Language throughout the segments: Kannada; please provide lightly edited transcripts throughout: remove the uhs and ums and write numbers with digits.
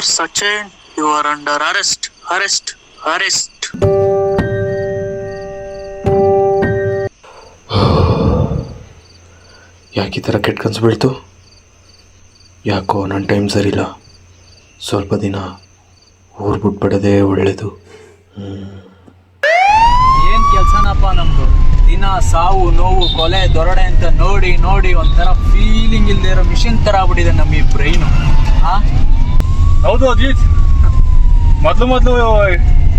Mr. Sachin, you are under arrest. Arrest. Arrest. ಯಾಕೆ ಈ ಥರ ಕೆಟ್ಟ ಕನಸು ಬೀಳ್ತು? ಯಾಕೋ ನನ್ನ ಟೈಮ್ ಸರಿಯಿಲ್ಲ. ಸ್ವಲ್ಪ ದಿನ ಊರು ಬಿಟ್ಬಿಡೋದೇ ಒಳ್ಳೆಯದು. ಏನು ಕೆಲಸನಪ್ಪ ನಮ್ಮದು? ದಿನ ಸಾವು ನೋವು ಕೊಲೆ ದೊರಡೆ ಅಂತ ನೋಡಿ ನೋಡಿ ಒಂಥರ ಫೀಲಿಂಗ್ ಇಲ್ಲದೆ ಇರೋ ಮಿಷಿನ್ ಥರ ಆಗ್ಬಿಟ್ಟಿದೆ ನಮ್ಮ ಈ ಬ್ರೈನು. ಹೌದು ಅಜಿತ್, ಮೊದಲು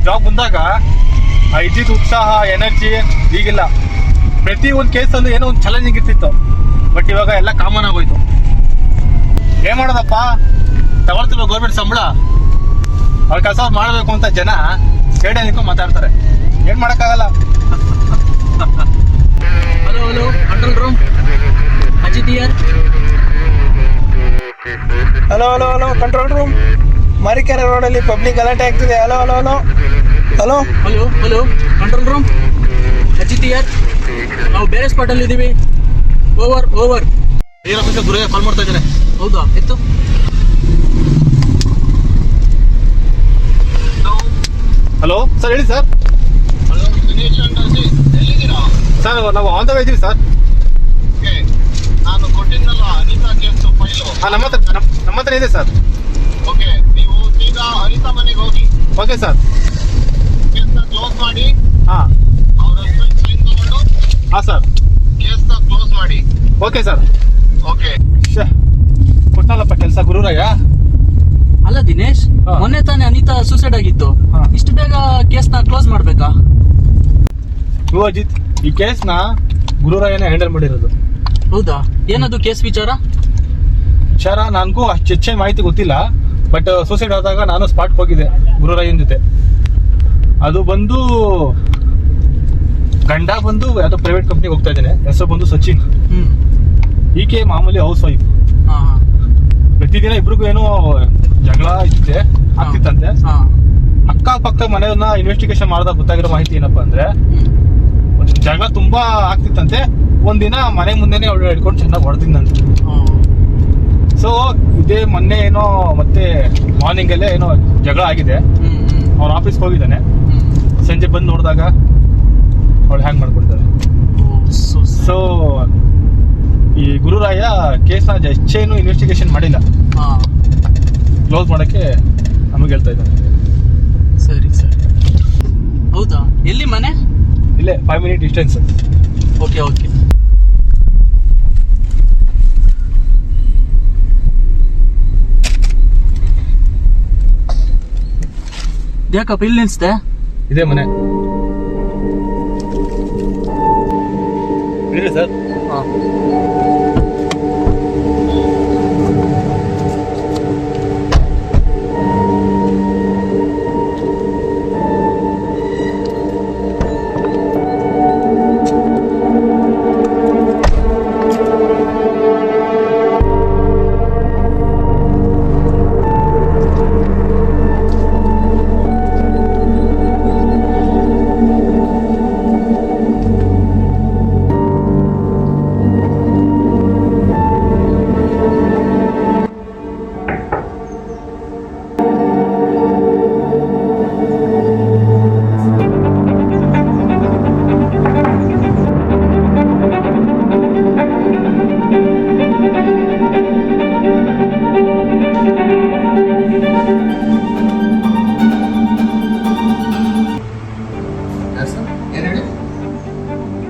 ಜಾಬ್ ಬಂದಾಗ ಆ ಇದ್ದಿದ್ದು ಉತ್ಸಾಹ ಎನರ್ಜಿ ಈಗಿಲ್ಲ. ಪ್ರತಿ ಒಂದು ಕೇಸಲ್ಲೂ ಏನೋ ಒಂದು ಚಾಲೆಂಜಿಂಗ್ ಇರ್ತಿತ್ತು. ಬಟ್ ಇವಾಗ ಎಲ್ಲ ಕಾಮನ್ ಆಗೋಯ್ತು. ಏನ್ ಮಾಡೋದಪ್ಪ, ತಗೊಳ್ತಿಲ್ವ ಗೌರ್ಮೆಂಟ್ ಸಂಬಳ, ಅವ್ರ ಕೆಲಸ ಮಾಡಬೇಕು ಅಂತ ಜನ ಸ್ಟೇಡಿಯಂ ನಿಂತ್ಕೊಂಡು ಮಾತಾಡ್ತಾರೆ. ಏನ್ ಮಾಡೋಕ್ಕಾಗಲ್ಲ. Hello hello, control room, Ajit here. Hello hello hello, control room, Marikere ರೋಡಲ್ಲಿ ಪಬ್ಲಿಕ್ ಗಲಾಟೆ ಆಗ್ತಿದೆ. Hello hello hello hello hello hello, control room, Ajit here. ನಾವು ಬೇರೆ ಸ್ಪಾಟಲ್ಲಿ ಇದ್ದೀವಿ. Over over. ಏನ್ ಆಫೀಸರ್ ಗುರುಗೆ ಕಾಲ್ ಮಾಡ್ತಾ ಇದ್ದಾರೆ. ಹೌದಾ, ಎತ್ತು. ಹಲೋ ಸರ್, ಹೇಳಿ ಸರ್. ಸರ್ ನಾವು ಆನ್ ದ ವೇ ಇದೀವಿ ಸರ್. ನಾನು ಕೊಟ್ಟಿದ್ದಲ್ಲ ಅನಿತಾ ಕೇಸ್ ಫೈಲು. ನಮ್ಮ ಹತ್ರ ಇದೆ ಸರ್. ಓಕೆ, ನೀವು ಸೀದಾ ಅನಿತಾ ಮನೆಗೆ ಹೋಗಿ. Okay sir. ಕೇಸ್ನ ಕ್ಲೋಸ್ ಮಾಡಿ. ಹಾಂ ಅವ್ರ ಹಸ್ಬೆಂಡ್ ಸೈನ್ ತಗೊಂಡು. ಹಾಂ ಸರ್. ಕೇಸ್ನ ಕ್ಲೋಸ್ ಮಾಡಿ. Okay sir. ಓಕೆ. ಕೊಟ್ಟನಲ್ಲಪ್ಪ ಕೆಲಸ ಗುರುರಾಯ. ಅಲ್ಲ ದಿನೇಶ್, ಹಾ. ಮೊನ್ನೆ ತಾನೇ ಅನಿತಾ ಸೂಸೈಡ್ ಆಗಿತ್ತು. ಹಾ. ಇಷ್ಟು ಬೇಗ ಕೇಸ್ನ ಕ್ಲೋಸ್ ಮಾಡ್ಬೇಕಾ? ಇವು ಅಜಿತ್, ಈ ಕೇಸ್ನ ಗುರುರಾಯನೇ ಹ್ಯಾಂಡಲ್ ಮಾಡಿರೋದು. ಹೌದಾ, ಏನದು ಕೇಸ್ ವಿಚಾರ ನನಗೂ ಅಷ್ಟು ಹೆಚ್ಚೆ ಮಾಹಿತಿ ಗೊತ್ತಿಲ್ಲ. ಬಟ್ ಸೂಸೈಡ್ ಆದಾಗ ನಾನು ಸ್ಪಾಟ್ಗೆ ಹೋಗಿದ್ದೆ ಗುರುರಾಯನ್ ಜೊತೆ. ಅದು ಬಂದು ಗಂಡ ಬಂದು ಯಾವುದೋ ಪ್ರೈವೇಟ್ ಕಂಪ್ನಿಗೆ ಹೋಗ್ತಾ ಇದ್ದೇನೆ. ಹೆಸರು ಬಂದು ಸಚಿನ್. ಈಕೆ ಮಾಮೂಲಿ ಹೌಸ್ ವೈಫ್. ಹಾ ಪ್ರತಿದಿನ ಇಬ್ರಿಗೂ ಏನೋ ಜಗಳ ಆಗ್ತಿತ್ತಂತೆ. ಅಕ್ಕಪಕ್ಕ ಮನೆಯನ್ನ ಇನ್ವೆಸ್ಟಿಗೇಷನ್ ಮಾಡಿದಾಗ ಗೊತ್ತಾಗಿರೋ ಮಾಹಿತಿ ಏನಪ್ಪಾ ಅಂದ್ರೆ, ಜಗಳ ತುಂಬಾ ಆಗ್ತಿತ್ತಂತೆ. ಒಂದಿನ ಮನೆ ಮುಂದೆನೆ ಅವಳು ಹಿಡ್ಕೊಂಡು ಚೆನ್ನಾಗಿ ಹೊಡೆದಿದ್ದಂತೆ. ಸೊ ಇದೇ ಮೊನ್ನೆ ಏನೋ ಮತ್ತೆ ಮಾರ್ನಿಂಗ್ ಅಲ್ಲೇ ಏನೋ ಜಗಳ ಆಗಿದೆ. ಅವ್ರ ಆಫೀಸ್ಗೆ ಹೋಗಿದ್ದಾನೆ. ಸಂಜೆ ಬಂದು ನೋಡಿದಾಗ ಅವಳು ಹ್ಯಾಂಗ್ ಮಾಡ್ಕೊಡ್ತಾರೆ. ಸೊ ಈ ಗುರುರಾಯ ಕೇಸ್ನ ಹೆಚ್ಚೇನು ಇನ್ವೆಸ್ಟಿಗೇಷನ್ ಮಾಡಿಲ್ಲ, ಕ್ಲೋಸ್ ಮಾಡಕ್ಕೆ ನಮಗೆ ಹೇಳ್ತಾ ಇದ್ದಾನೆ. ಸರಿ ಸರಿ. ಹೌದಾ, ಎಲ್ಲಿ ಮನೆ? ಇಲ್ಲೇ 5 minute ಡಿಸ್ಟೆನ್ಸ್. Okay okay. ಯಾಕಪ್ಪ ಇಲ್ಲಿ ನಿಲ್ಸ್ದೆ? ಇದೇ ಮನೆ ಇದೆ ಸರ್.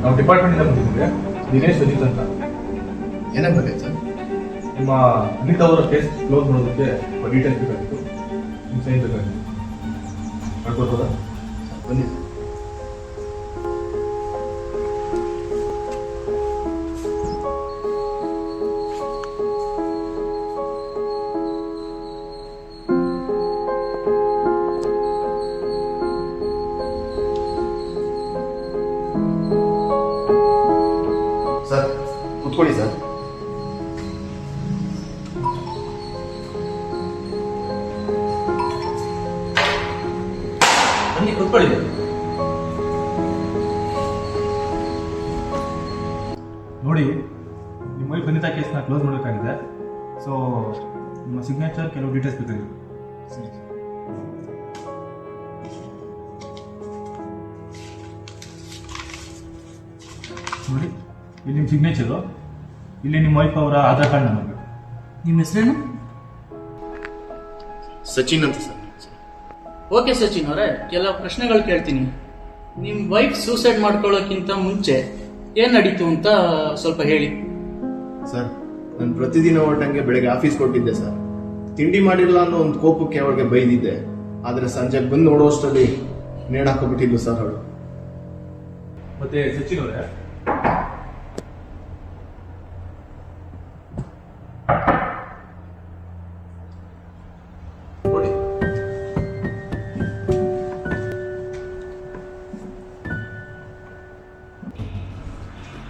ನಾವು ಡಿಪಾರ್ಟ್ಮೆಂಟಿಂದ ಬಂದಿದ್ದೀವಿ. ದಿನೇಶ್ ಅಜಿತ್ ಅಂತ. ಏನಾಗಬೇಕಾಯ್ತು ಸರ್? ನಿಮ್ಮ ಅನಿತಾ ಅವರ ಕೇಸ್ ಕ್ಲೋಸ್ ಮಾಡೋದಕ್ಕೆ ಡೀಟೇಲ್ಸ್ ಬೇಕಾಗಿತ್ತು. ನಿಮ್ಮ ಸೈನ್ ಬೇಕಾಗಿತ್ತು. ಮಾಡ್ಕೊಡ್ಬೋದಾ? ಬನ್ನಿ. ಸರ್ ಕೂತ್ಕೊಳ್ಳಿ ಸರ್. ಬನ್ನಿ ಕೂತ್ಕೊಳ್ಳಿ. ನೋಡಿ, ನಿಮ್ಮ ವೈಫ್ ಅನಿತಾ ಕೇಸ್ನ ಕ್ಲೋಸ್ ಮಾಡಬೇಕಾಗಿದೆ. ಸೊ ನಿಮ್ಮ ಸಿಗ್ನೇಚರ್, ಕೆಲವು ಡೀಟೇಲ್ಸ್ ಬೇಕಾಗಿತ್ತು. ನೋಡಿ ಇಲ್ಲಿ ನಿಮ್ಮ ಸಿಗ್ನೇಚರು, ಇಲ್ಲಿ ನಿಮ್ಮ ವೈಫ್ ಅವರ ಆಧಾರ್ ಕಾರ್ಡ್ ನಂಬರ್. ನಿಮ್ಮ ಹೆಸರೇನು? ಸಚಿನ್ ಅಂತ ಸರ್. ಓಕೆ ಸಚಿನ್ ಅವರೇ, ಕೆಲವು ಪ್ರಶ್ನೆಗಳು ಕೇಳ್ತೀನಿ. ನಿಮ್ಮ ವೈಫ್ ಸೂಸೈಡ್ ಮಾಡ್ಕೊಳ್ಳೋಕ್ಕಿಂತ ಮುಂಚೆ ಏನ್ ನಡೀತು ಅಂತ ಸ್ವಲ್ಪ ಹೇಳಿ. ಸರ್, ನಾನು ಪ್ರತಿದಿನ ಹೊರಟಂಗೆ ಬೆಳಗ್ಗೆ ಆಫೀಸ್ ಕೊಟ್ಟಿದ್ದೆ ಸರ್. ತಿಂಡಿ ಮಾಡಿರಲ್ಲ ಅನ್ನೋ ಒಂದು ಕೋಪಕ್ಕೆ ಅವಳಿಗೆ ಬೈದಿದ್ದೆ. ಆದರೆ ಸಂಜೆ ಬಂದು ನೋಡೋಷ್ಟರಲ್ಲಿ ನೇಣಾಕೋಬಿಟ್ಟಿದ್ಲು ಸರ್ ಅವಳು. ಮತ್ತೆ ಸಚಿನ್ ಅವರೇ, ನೋಡಿ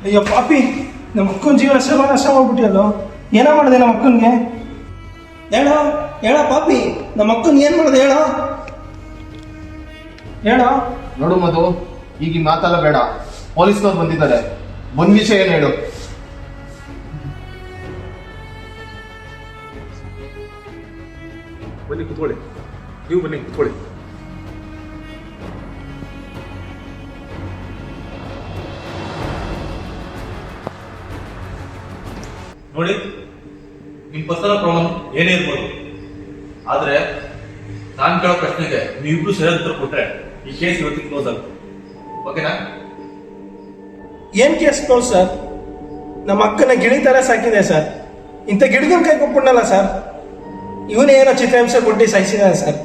ಅಯ್ಯೋ ಪಾಪಿ, ನಮ್ಮ ಅಕ್ಕನ ಜೀವನ ಸರ್ವನಾಶ ಮಾಡ್ಬಿಟ್ಟಿಯಲ್ಲೋ. ಏನೋ ಮಾಡಿದೆ ನಮ್ಮ ಅಕ್ಕನಿಗೆ? ಹೇಳೋ ಹೇಳೋ ಪಾಪಿ, ನಮ್ಮ ಅಕ್ಕನ ಏನು ಮಾಡಿದೆ ಹೇಳೋ ಹೇಳೋ. ನೋಡು ಮಧು, ಈಗ ಈ ಮಾತೆಲ್ಲ ಬೇಡ. ಪೊಲೀಸ್ನವ್ರು ಬಂದಿದ್ದಾರೆ, ಒಂದ್ ವಿಷಯ ಏನು ಹೇಳು. ಬನ್ನಿ ಕೂತ್ಕೊಳ್ಳಿ, ನೀವು ಬನ್ನಿ ಕೂತ್ಕೊಳ್ಳಿ. ನೋಡಿ, ನಿಮ್ಮ ಪರ್ಸನಲ್ ಪ್ರಾಬ್ಲಮ್ ಏನೇ ಇರ್ಬೋದು, ಆದ್ರೆ ನಾನು ಕೇಳೋ ಪ್ರಶ್ನೆಗೆ ನೀವಿಬ್ರು ಸರಿಯಾದ ಉತ್ತರ ಕೊಟ್ರೆ ಈ ಕೇಸ್ ಇವತ್ತಿಗೆ ಕ್ಲೋಸ್ ಆಗುತ್ತೆ. ಓಕೆನಾ? ಏನ್ ಕೇಸ್ ಕ್ಲೋಸ್ ಸರ್? ನಮ್ಮ ಅಕ್ಕನ ಗಿಳಿ ತರ ಸಾಕಿದೆ ಸರ್. ಇಂಥ ಗಿಡಗನ್ ಕೈ ಕೊಟ್ಬಿಡಲ್ಲ ಸರ್. ಇವನೇ ಏನೋ ಚಿತ್ರಹಿಂಸೆ ಕೊಟ್ಟು ಸಾಯಿಸಿದಾನೆ ಸರ್.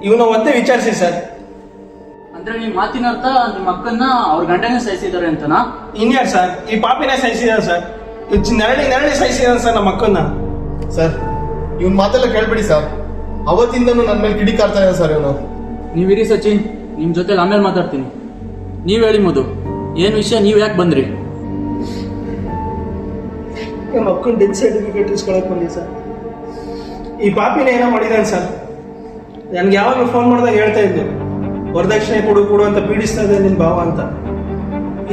ಇವನ ಒತ್ತೆ ವಿಚಾರಿಸಿ ಸರ್. ಅಂದ್ರೆ ನಿಮ್ಮ ಮಾತಿನ ಅರ್ಥ ನಿಮ್ಮ ಅಕ್ಕನ್ನ ಅವ್ರ ಗಂಡನೇ ಸಾಯಿಸಿದ್ದಾರೆ ಅಂತನಾ? ಇನ್ಯಾರು ಸರ್, ಈ ಪಾಪಿನೇ ಸಾಯಿಸಿದಾನೆ ಸರ್. ನರಳಿ ಸಾಯಿಸಿದಾನೆ ಸರ್ ನಮ್ಮ ಅಕ್ಕನ್ನ. ಸರ್, ಇವನ್ ಮಾತೆಲ್ಲ ಕೇಳ್ಬೇಡಿ ಸರ್. ಅವತ್ತಿಂದನೂ ನನ್ನ ಮೇಲೆ ಕಿಡಿಕಾರ್ತಾ ಇದೆ ಸರ್ ಇವನು. ನೀವಿರಿ ಸಚಿನ್, ನಿಮ್ ಜೊತೆ ಆಮೇಲೆ ಮಾತಾಡ್ತೀನಿ. ನೀವ್ ಹೇಳಿ ಮಧು, ಏನ್ ವಿಷಯ, ನೀವ್ ಯಾಕೆ ಬಂದ್ರಿ? ನಮ್ಮ ಅಕ್ಕನ ಡೆತ್ ಸರ್ಟಿಫಿಕೇಟ್ ಇಸ್ಕೊಳಕ್ ಬಂದಿ ಸರ್. ಈ ಪಾಪಿನ ಏನೋ ಮಾಡಿದಾನೆ ಸರ್. ನನ್ಗೆ ಯಾವಾಗ ಫೋನ್ ಮಾಡಿದಾಗ ಹೇಳ್ತಾ ಇದ್ದು, ವರದಕ್ಷಿಣೆ ಕೊಡು ಅಂತ ಪೀಡಿಸ್ತಾ ಇದ್ದೆ ನಿನ್ ಭಾವ ಅಂತ.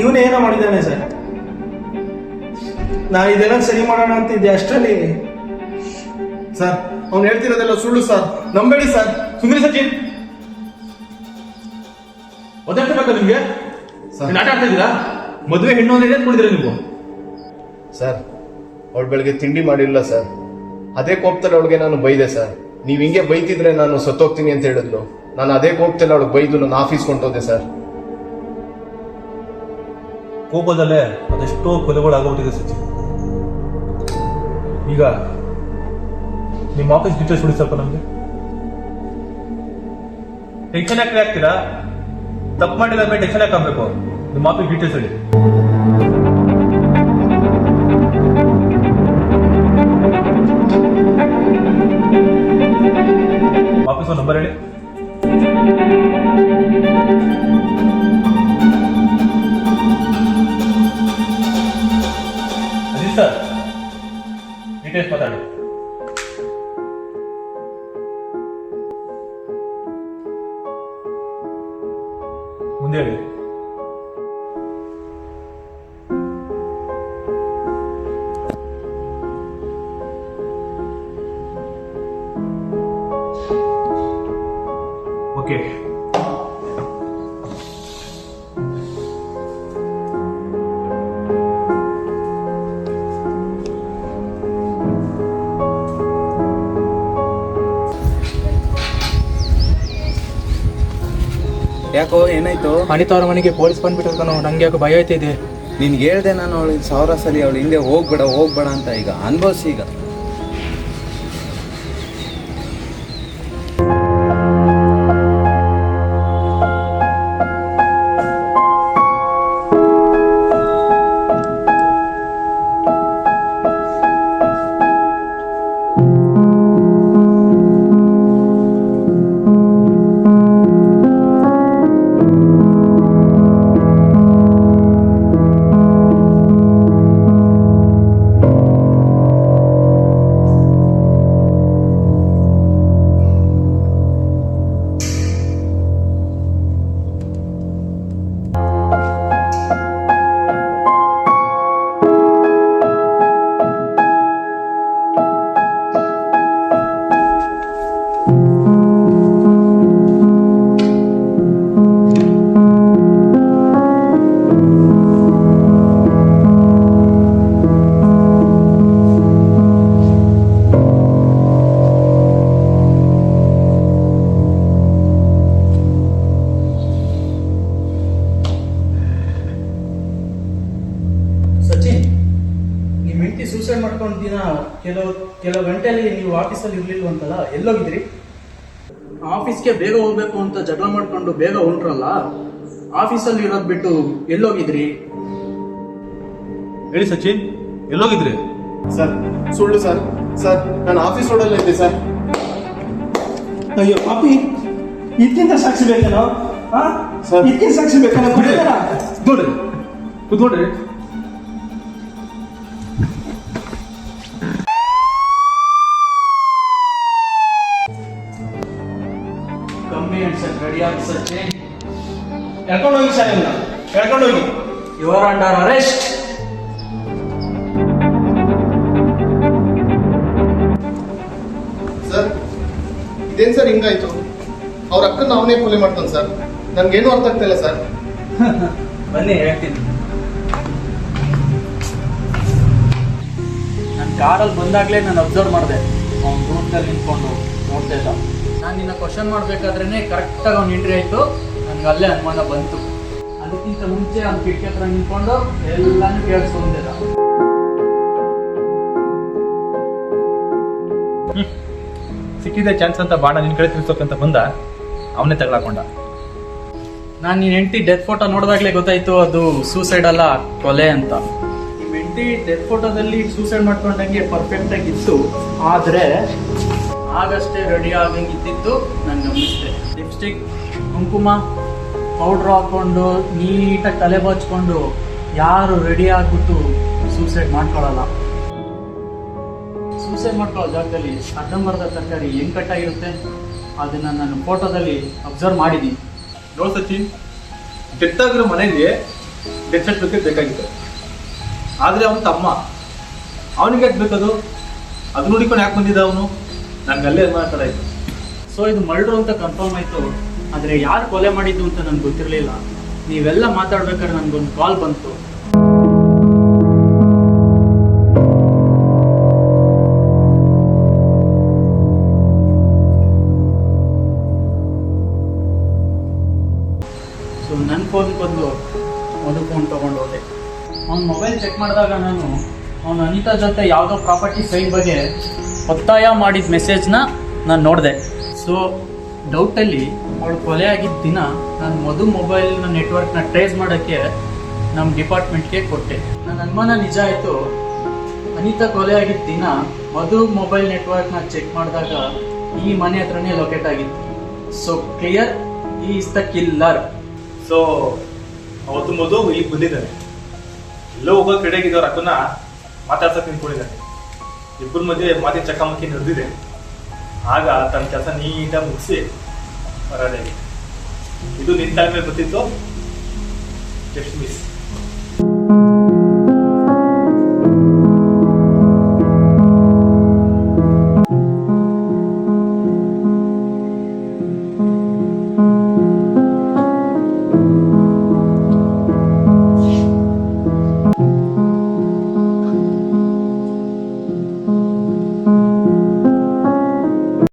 ಇವನೇ ಏನೋ ಮಾಡಿದ್ದಾನೆ ಸರ್. ನಾನು ಇದೆಲ್ಲ ಸರಿ ಮಾಡೋಣ ಅಂತ ಇದ್ದೆ, ಅಷ್ಟರಲ್ಲಿ ಸರ್, ಅವ್ನು ಹೇಳ್ತಿರೋದೆಲ್ಲ ಸುಳ್ಳು ಸರ್, ನಂಬೇಡಿ ಸರ್. ಸುಂದರಿ ಸಚಿನ್, ಒದ್ದಾಡ್ತಿರ್ಬೇಕಾ ನಿಮ್ಗೆ? ಸರ್. ಆಟ ಆಡ್ತಾ ಇದ್ದೀರಾ? ಮದುವೆ ಹೆಣ್ಣು ಅಂದ್ರೆ ಏನ್ ಮಾಡಿದಿರ ನೀವು? ಸರ್, ಅವಳು ಬೆಳಗ್ಗೆ ತಿಂಡಿ ಮಾಡಿಲ್ಲ ಸರ್. ಅದೇ ಕೋಪದಲ್ಲಿ ಅವಳಿಗೆ ನಾನು ಬೈದೆ ಸರ್. ನೀವು ಹಿಂಗೆ ಬೈತಿದ್ರೆ ನಾನು ಸತ್ತೋಗ್ತೀನಿ ಅಂತ ಹೇಳಿದ್ಲು. ನಾನು ಅದೇ ಕೋಪದಲ್ಲಿ ಅವಳಿಗೆ ಬೈದು ನಾನು ಆಫೀಸ್ ಕೊಂಡೋದೆ ಸರ್. ಕೋಪದಲ್ಲೇ ಅದೆಷ್ಟೋ ಕೊಲೆಗಳು ಆಗೋಗ್ಬಿಟ್ಟಿದೆ ಸಚಿನ್. ಈಗ ನಿಮ್ಮ ಆಫೀಸ್ ಡೀಟೇಲ್ಸ್ ಕೊಡಿ ಸ್ವಲ್ಪ ನಮಗೆ. ಟೆನ್ಷನ್ ಯಾಕೆ ಆಗ್ತೀರಾ? ತಪ್ಪು ಮಾಡಿಲ್ಲ ಮೇಲೆ ಟೆನ್ಷನ್ ಯಾಕೆ ಆಗಬೇಕು? ನಿಮ್ಮ ಆಫೀಸ್ ಡೀಟೇಲ್ಸ್ ಹೇಳಿ. ಆಫೀಸ್ ನಂಬರ್ ಹೇಳಿ. ಅದೇ ಸರ್, ಡೀಟೇಲ್ಸ್ ಮಾತಾಡಿ. ಮುಂದೆ ಹೇಳಿ. ಓಕೆ, ಯಾಕೋ ಏನಾಯ್ತು? ಅನಿತಾ ಅವ್ರ ಮನೆಗೆ ಪೊಲೀಸ್ ಬಂದ್ಬಿಟ್ಟಿರ್ತಾನೋ, ನಂಗೆ ಯಾಕೋ ಭಯ ಆಯ್ತಿದೆ. ನಿನ್ಗೆ ಹೇಳ್ದೆ ನಾನು ಅವಳಿಗೆ 1000 ಸಲ ಅವಳು ಹಿಂದೆ ಹೋಗ್ಬೇಡ ಅಂತ. ಈಗ ಅನ್ಭವಿಸಿ. ಈಗ ಸೂಸೈಡ್ ಮಾಡ್ಕೊಂಡು ದಿನ ಕೆಲವು ಗಂಟೆಯಲ್ಲಿ ನೀವು ಆಫೀಸಲ್ಲಿ ಇರ್ಲಿಲ್ವಂತಲ್ಲ, ಎಲ್ಲೋಗಿದ್ರಿ? ಆಫೀಸ್ಗೆ ಬೇಗ ಹೋಗ್ಬೇಕು ಅಂತ ಜಗಳ ಮಾಡ್ಕೊಂಡು ಬೇಗ ಹೊಂಟ್ರಲ್ಲ, ಆಫೀಸಲ್ಲಿ ಇರೋದ್ ಬಿಟ್ಟು ಎಲ್ಲೋಗಿದ್ರಿ? ಹೇಳಿ ಸಚಿನ್, ಎಲ್ಲೋಗಿದ್ರಿ? ಸರ್ ಸುಳ್ಳು ಸರ್. ಸರ್ ನಾನು ಆಫೀಸ್ ರೋಡಲ್ಲೇ ಇದ್ದೆ ಸರ್. ಅಯ್ಯೋ ಪಾಪಿ, ಇದಕ್ಕಿಂತ ಸಾಕ್ಷಿ ಬೇಕೇನೋ? ಸರ್. ಇದಕ್ಕಿಂತ ಸಾಕ್ಷಿ ಬೇಕೇನೋ? ನೋಡ್ರಿ, ಕೂತ್ಕೊಡ್ರಿ. ಕಮ್ಮಿ ಅನ್ಸಲ್ ರೆಡಿ ಅನ್ಸತ್ತೆ. ಕರ್ಕೊಂಡೋಗಿ ಸರ್, ಇಲ್ಲ ಕರ್ಕೊಂಡೋಗಿ. You are under arrest. Sir ಇದೇನ್ ಸರ್ ಹಿಂಗಾಯ್ತು? ಅವ್ರ ಅಕ್ಕನ ಅವನೇ ಕೊಲೆ ಮಾಡ್ತಾನೆ ಸರ್. ನನ್ಗೇನು ಅರ್ಥ ಆಗ್ತಾ ಇಲ್ಲ ಸರ್. ಬನ್ನಿ ಹೇಳ್ತೀನಿ. ನನ್ನ ಕಾರಲ್ಲಿ ಬಂದಾಗಲೇ ನಾನು ಅಬ್ಸರ್ವ್ ಮಾಡಿದೆ, ಅವ್ನು ರೂಟ್ನಲ್ಲಿ ನಿಂತ್ಕೊಂಡು ನೋಡ್ತಾ ಇದ್ದ. ನಾನು ನಿನ್ನ ಕ್ವಶನ್ ಮಾಡಬೇಕಾದ್ರೇ ಕರೆಕ್ಟಾಗಿ ಅವ್ನು ಎಂಟ್ರಿ ಆಯಿತು. ನನಗೆ ಅಲ್ಲೇ ಅನುಮಾನ ಬಂತು. ಅದಕ್ಕಿಂತ ಮುಂಚೆ ಅವ್ನು ಕಿಟಕಿ ಹತ್ರ ನಿಂತ್ಕೊಂಡು ಎಲ್ಲಾನು ಕೇಳಿಸ್ಕೊಂಡಿದ್ದ. ಸಿಕ್ಕಿದೆ ಚಾನ್ಸ್ ಅಂತ ಬಾಣ ನಿನ್ ಕಡೆ ತಿರ್ಸೋಕಂತ ಬಂದ, ಅವನೇ ತಗೊಳಕೊಂಡ. ನಾನು ನಿನ್ನ ಹೆಂಡತಿ ಡೆತ್ ಫೋಟೋ ನೋಡಿದಾಗಲೇ ಗೊತ್ತಾಯ್ತು ಅದು ಸೂಸೈಡ್ ಅಲ್ಲ, ಕೊಲೆ ಅಂತ. ನಿಮ್ಮ ಹೆಂಡತಿ ಡೆತ್ ಫೋಟೋದಲ್ಲಿ ಸೂಸೈಡ್ ಮಾಡ್ಕೊಂಡಂಗೆ ಪರ್ಫೆಕ್ಟ್ ಆಗಿ ಇತ್ತು, ಆದರೆ ಆಗಷ್ಟೇ ರೆಡಿ ಆಗಂಗೆ ಇದ್ದಿತ್ತು. ನಾನು ಗಮನಿಸಿದೆ. ಲಿಪ್ಸ್ಟಿಕ್, ಕುಂಕುಮ, ಪೌಡ್ರ್ ಹಾಕ್ಕೊಂಡು ನೀಟಾಗಿ ತಲೆ ಬಾಚ್ಕೊಂಡು ಯಾರು ರೆಡಿ ಆಗ್ಬಿಟ್ಟು ಸೂಸೈಡ್ ಮಾಡ್ಕೊಳ್ಳಲ್ಲ. ಸೂಸೈಡ್ ಮಾಡ್ಕೊಳ್ಳೋ ಜಾಗದಲ್ಲಿ ಅರ್ಧಂಬರ್ಧ ತರಕಾರಿ ಹೆಂಗ್ ಕಟ್ಟಾಗಿರುತ್ತೆ ಅದನ್ನ ನಾನು ಫೋಟೋದಲ್ಲಿ ಅಬ್ಸರ್ವ್ ಮಾಡಿದ್ದೀನಿ. ನೋಡ್ ಸಚಿನ್, ಡೆತ್ ಆಗಿರೋ ಮನೆಯಲ್ಲಿ ಡೆತ್ ಸರ್ಟಿಫಿಕೇಟ್ ಬೇಕಾಗಿತ್ತು. ಆದ್ರೆ ಅವನು ತಮ್ಮ, ಅವನಿಗೆ ಯಾಕೆ ಬೇಕದು? ಅದು ನೋಡಿಕೊಂಡು ಯಾಕೆ ಬಂದಿದ್ದ ಅವನು? ನನ್ಗೆ ಅಲ್ಲೇ ಅನುಮಾನ ಕಡೆ ಆಯ್ತು. ಸೊ ಇದು ಮರ್ಡರ್ ಅಂತ ಕನ್ಫರ್ಮ್ ಆಯಿತು, ಆದರೆ ಯಾರು ಕೊಲೆ ಮಾಡಿದ್ದು ಅಂತ ನನಗೆ ಗೊತ್ತಿರಲಿಲ್ಲ. ನೀವೆಲ್ಲ ಮಾತಾಡ್ಬೇಕಾದ್ರೆ ನನಗೊಂದು ಕಾಲ್ ಬಂತು. ಸೊ ನನ್ನ ಫೋನ್ ಬಂದು ಒಂದು ಫೋನ್ ತೊಗೊಂಡು ಹೋದೆ. ಅವ್ನ ಮೊಬೈಲ್ ಚೆಕ್ ಮಾಡಿದಾಗ ನಾನು ಅವನು ಅನಿತಾ ಜೊತೆ ಯಾವುದೋ ಪ್ರಾಪರ್ಟಿ ಸೈಟ್ ಬಗ್ಗೆ ಒತ್ತಾಯ ಮಾಡಿದ ಮೆಸೇಜ್ನ ನಾನು ನೋಡಿದೆ. ಸೊ ಡೌಟಲ್ಲಿ ಅವಳು ಕೊಲೆ ಆಗಿದ್ದ ದಿನ ನಾನು ಮೊಬೈಲ್ನ ನೆಟ್ವರ್ಕ್ನ ಟ್ರೇಸ್ ಮಾಡೋಕ್ಕೆ ನಮ್ಮ ಡಿಪಾರ್ಟ್ಮೆಂಟ್ಗೆ ಕೊಟ್ಟೆ. ನನ್ನ ಅನುಮಾನ ನಿಜ ಆಯಿತು. ಅನಿತಾ ಕೊಲೆ ಆಗಿದ್ದ ದಿನ ಮೊಬೈಲ್ ನೆಟ್ವರ್ಕ್ನ ಚೆಕ್ ಮಾಡಿದಾಗ ಈ ಮನೆ ಹತ್ರನೇ ಲೊಕೇಟ್ ಆಗಿತ್ತು. ಸೊ ಕ್ಲಿಯರ್, ಈ ಇಸ್ ದ ಕಿಲ್ಲರ್. ಸೊ ಅವತ್ತು ಮಧು ಈಗ ಬಂದಿದ್ದಾನೆ. ಎಲ್ಲೋ ಹೋಗೋಕೆ ರೆಡಿಯಾಗಿದ್ದವ್ರ ಅಕ್ಕನ ಮಾತಾಡ್ಸಕ್ಕೆ ನಿಂತ್ಕೊಂಡಿದ್ದಾನೆ. ಇಬ್ಬರ ಮಧ್ಯೆ ಮಾತಿನ ಚಕಮಕಿ ನಡೆದಿದೆ. ಆಗ ತನ್ನ ಕೆಲಸ ನೀಟಾಗಿ ಮುಗಿಸಿ ಬರೋದೇ. ಇದು ನಿನ್ನ ತಲೆ ಮೇಲೆ ಗೊತ್ತಿತ್ತು, ಜಸ್ಟ್ ಮಿಸ್.